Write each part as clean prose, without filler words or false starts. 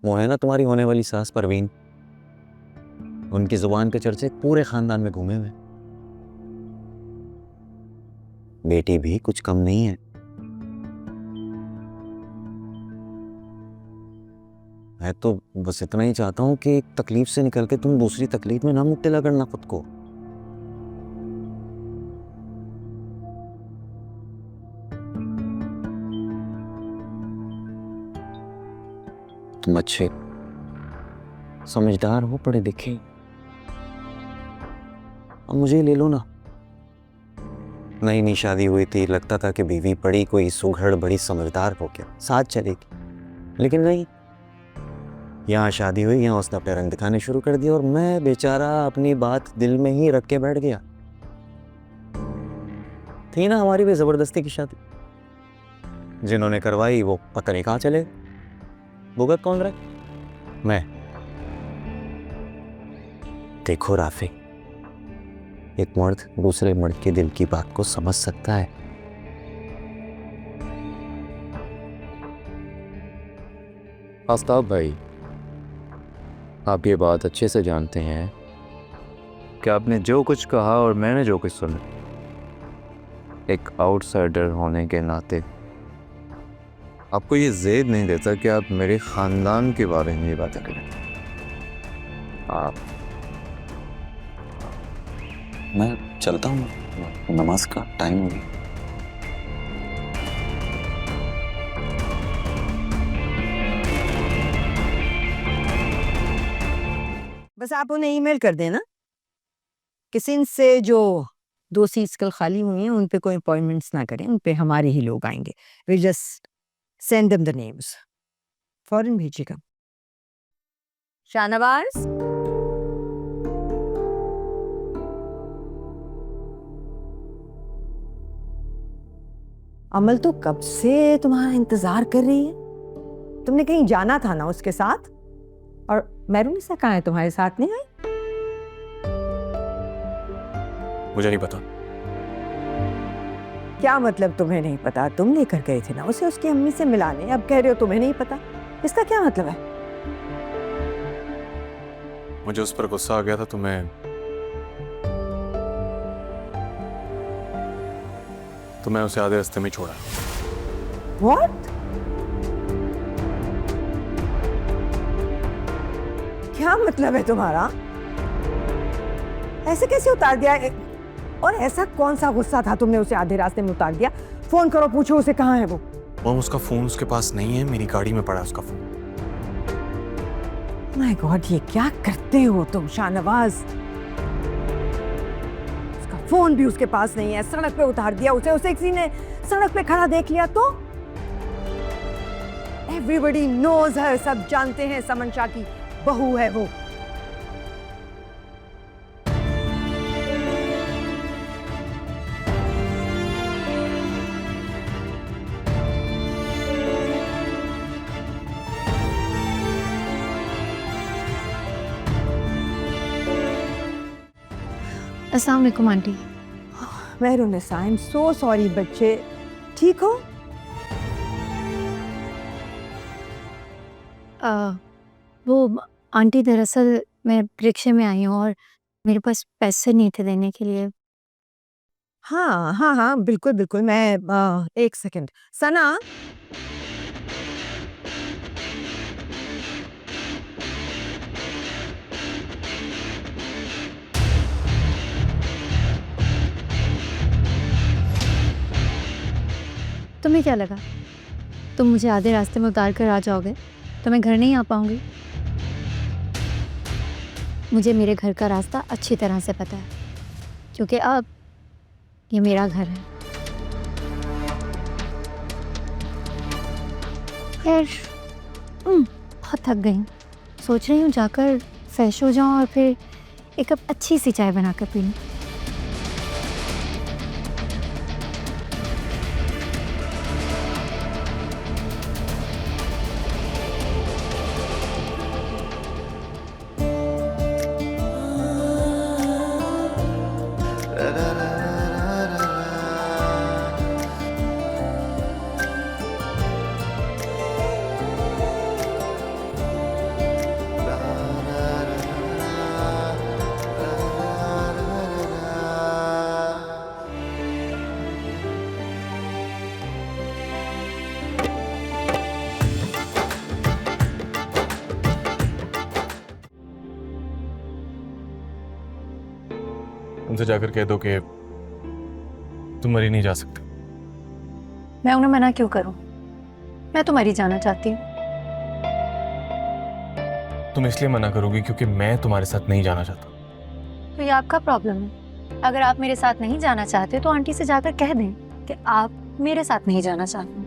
वो है ना तुम्हारी होने वाली सास परवीन, उनकी जुबान के चर्चे पूरे खानदान में घूमे हुए। बेटी भी कुछ कम नहीं है। मैं तो बस इतना ही चाहता हूं कि एक तकलीफ से निकल के तुम दूसरी तकलीफ में ना मुब्तला करना खुद को। तुम अच्छे समझदार हो, पढ़े लिखे, अब मुझे ले लो ना। नई नई शादी हुई थी, लगता था कि बीवी पड़ी कोई सुघड़ बड़ी समझदार हो के साथ चलेगी, लेकिन नहीं। यहाँ शादी हुई, यहाँ उसने अपने रंग दिखाने शुरू कर दिया और मैं बेचारा अपनी बात दिल में ही रख के बैठ गया। थी ना हमारी भी जबरदस्ती की शादी, जिन्होंने करवाई वो पता नहीं कहाँ चले। भुगत कौन रहा? मैं। देखो राफी, एक मर्द दूसरे मर्द के दिल की बात को समझ सकता है। आफ्ताब भाई, आप ये बात अच्छे से जानते हैं कि आपने जो कुछ कहा और मैंने जो कुछ सुना, एक आउटसाइडर होने के नाते आपको ये ज़ेद नहीं देता कि आप मेरे ख़ानदान के बारे में ये बातें करें। आप मैं चलता हूँ, नमाज का टाइम हो गया। बस आप उन्हें ईमेल कर देना किसी से जो 2 सीट्स कल खाली हुई हैं उन पे कोई अपॉइंटमेंट्स ना करें, उन पे हमारे ही लोग आएंगे। We just send them the names. फौरन भेजिएगा। शाहनवाज, अमल तो कब से तुम्हारा इंतजार कर रही है। तुमने कहीं जाना था ना उसके साथ? और मैरूनिसा कहाँ है, तुम्हारे साथ नहीं आई? मुझे नहीं पता। क्या मतलब तुम्हें नहीं पता? तुम लेकर गए थे ना उसे उसकी अम्मी से मिलाने, अब कह रहे हो तुम्हें नहीं पता। इसका क्या मतलब है? मुझे उस पर गुस्सा आ गया था, तो मैं उसे आधे रास्ते में ही छोड़ा। What? क्या मतलब है तुम्हारा? ऐसे कैसे उतार दिया? और ऐसा कौन सा गुस्सा था तुमने उसे आधे रास्ते में उतार दिया? फोन करो, पूछो उसे कहाँ है वो। और उसका फोन उसके पास नहीं है, मेरी गाड़ी में पड़ा है उसका फोन। माय गॉड, ये क्या करते हो तुम शाहनवाज? उसका फोन भी उसके पास नहीं है, सड़क पे उतार दिया उसे किसी ने सड़क पे खड़ा देख लिया तो? एवरीबडी नोज है, सब जानते हैं समन शाह की बहू है वो। अस्सलाम वालेकुम aunty. Mehrunnisa, I am so sorry बच्चे, ठीक हो? वो आंटी, दरअसल मैं रिक्शे में आई हूँ और मेरे पास पैसे नहीं थे देने के लिए। हाँ हाँ हाँ, बिल्कुल बिल्कुल, मैं एक सेकंड। सना, तुम्हें क्या लगा तुम मुझे आधे रास्ते में उतार कर आ जाओगे तो मैं घर नहीं आ पाऊंगी? मुझे मेरे घर का रास्ता अच्छी तरह से पता है, क्योंकि अब ये मेरा घर है। खैर, बहुत थक गई हूँ। सोच रही हूँ जाकर फ्रेश हो जाऊँ और फिर एक कप अच्छी सी चाय बनाकर पी लूँ। उनसे जाकर कह दो कि तुम मरी नहीं जा सकते। मैं उन्हें मना क्यों करूं? मैं तो मरी जाना चाहती हूँ। तुम इसलिए मना करोगी क्योंकि मैं तुम्हारे साथ नहीं जाना चाहता। तो ये आपका प्रॉब्लम है। अगर आप मेरे साथ नहीं जाना चाहते तो आंटी से जाकर कह दें कि आप मेरे साथ नहीं जाना चाहते।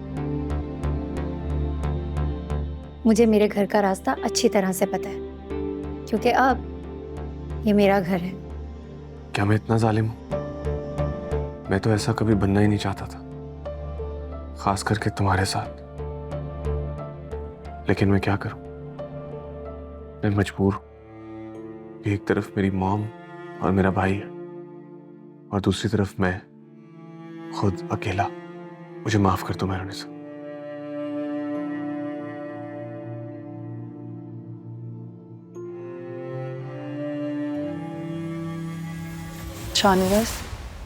मुझे मेरे घर का रास्ता अच्छी तरह से पता है, क्योंकि अब ये मेरा घर है। क्या मैं इतना जालिम हूं? मैं तो ऐसा कभी बनना ही नहीं चाहता था, खास करके तुम्हारे साथ। लेकिन मैं क्या करूं, मैं मजबूर हूं। एक तरफ मेरी मॉम और मेरा भाई है और दूसरी तरफ मैं खुद अकेला। मुझे माफ कर दो मेहरुनिसा। शानवास,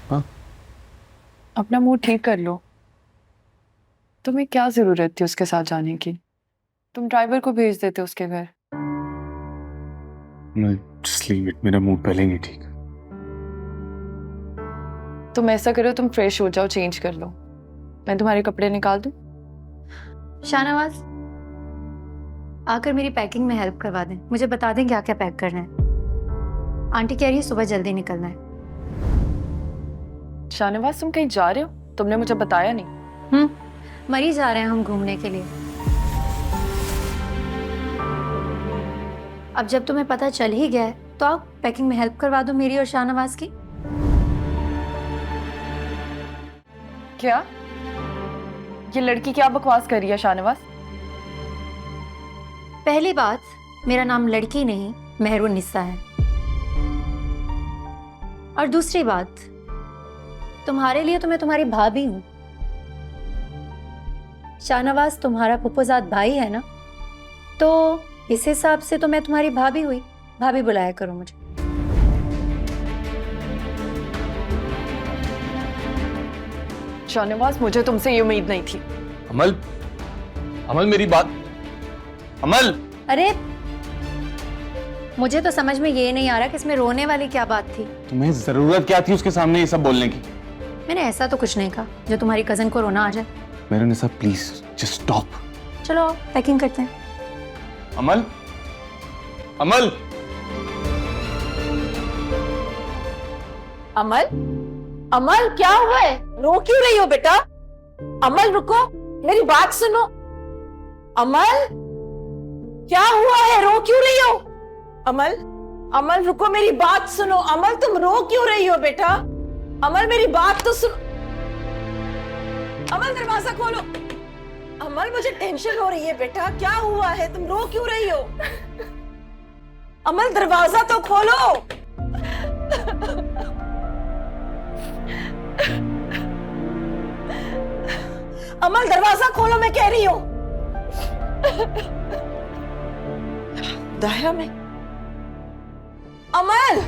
हाँ? अपना मूड ठीक कर लो। तुम्हें क्या जरूरत थी उसके साथ जाने की? तुम ड्राइवर को भेज देते उसके घर। Just leave it, मेरा मूड पहले ही नहीं ठीक। तुम ऐसा करो, तुम फ्रेश हो जाओ, चेंज कर लो। मैं तुम्हारे कपड़े निकाल दूं? शाहनवाज, आकर मेरी पैकिंग में हेल्प करवा दें। मुझे बता दें क्या क्या पैक करना है। आंटी कह रही है सुबह जल्दी निकलना है। शाहनवाज, तुम कहीं जा रहे हो? तुमने मुझे बताया नहीं। मरी जा रहे हैं हम घूमने के लिए। अब जब तुम्हें पता चल ही गया है तो आप पैकिंग में हेल्प करवा दो मेरी और शाहनवाज की। क्या ये लड़की क्या बकवास कर रही है शाहनवाज? पहली बात, मेरा नाम लड़की नहीं मेहरुनिसा है। और दूसरी बात, तुम्हारे लिए तो मैं तुम्हारी भाभी हूं। शाहनवाज तुम्हारा फुफुजाद भाई है ना, तो इस हिसाब से तो मैं तुम्हारी भाभी हुई। भाभी बुलाया करो मुझे। शाहनवाज, मुझे तुमसे ये उम्मीद नहीं थी। अमल, अमल मेरी बात। अमल, अरे मुझे तो समझ में ये नहीं आ रहा कि इसमें रोने वाली क्या बात थी। तुम्हें जरूरत क्या थी उसके सामने ये सब बोलने की? मैंने ऐसा तो कुछ नहीं कहा जो तुम्हारी कजन को रोना आ जाए। Mehrunnisa please just stop. चलो पैकिंग करते हैं। अमल, अमल, अमल, अमल क्या हुआ है? रो क्यों रही हो बेटा? अमल रुको, मेरी बात सुनो। अमल क्या हुआ है? रो क्यों रही हो? अमल, अमल रुको, मेरी बात सुनो। अमल तुम रो क्यों रही हो बेटा? अमल मेरी बात तो सुनो। अमल दरवाजा खोलो। अमल मुझे टेंशन हो रही है बेटा, क्या हुआ है? तुम रो क्यों रही हो? अमल दरवाजा तो खोलो। अमल दरवाजा खोलो, मैं कह रही हूं। दाया में अमल,